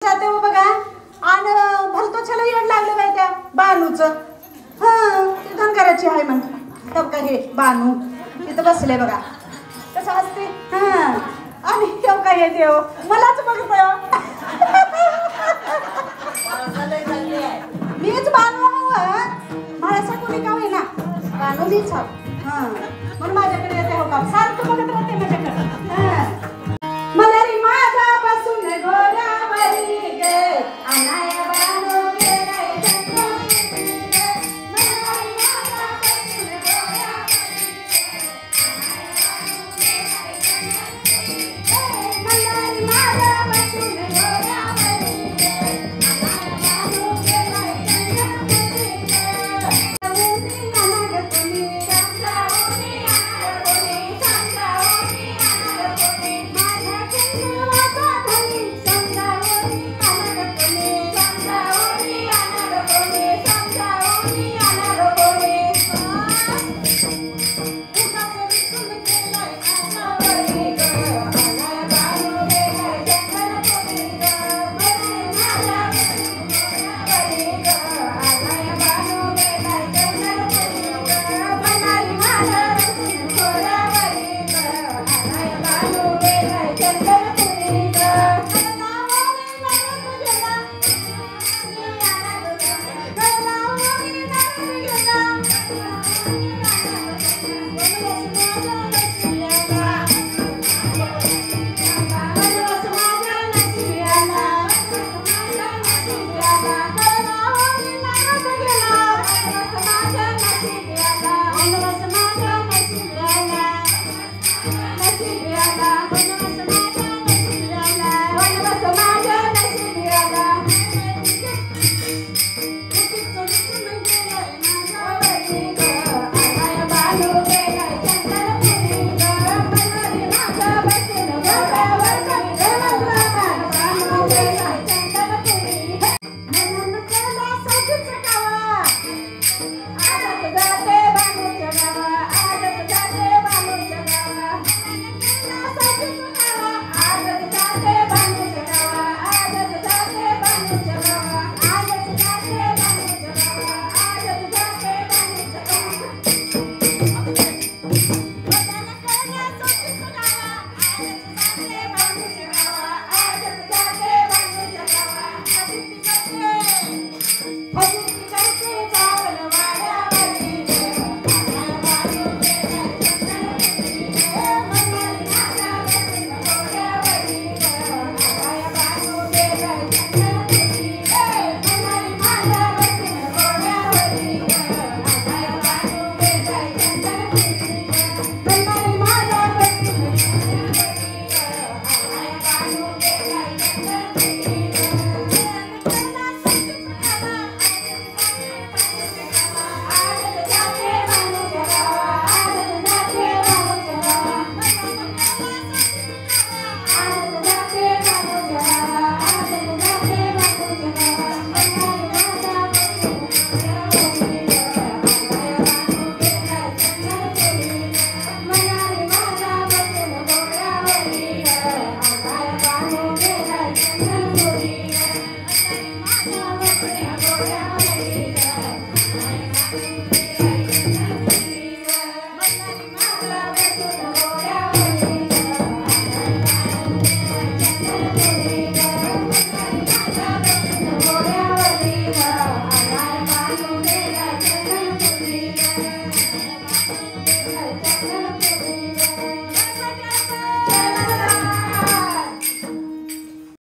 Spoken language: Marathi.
जाते हो बघा आणि भलतो छला येड लागले बाई त्या बानूचं. ती धनगराची आहे म्हण. तर का हे बानू तिथं बसले बघा कसं असते. आणि ठेव काय देव मलाच बघतोय. मीच बानू माझ्या कोणी का होईना बानू मीच हा म्हणून माझ्याकडे येते हो का सारखं बघत राहते माझ्याकडे. मला रे माझ्यापासून गोऱ्यावरी गे अनाय बानू गेलाय चंद्र. मला रे माझ्यापासून गोऱ्यावरी मला रे माझ्यापासून गोऱ्यावरी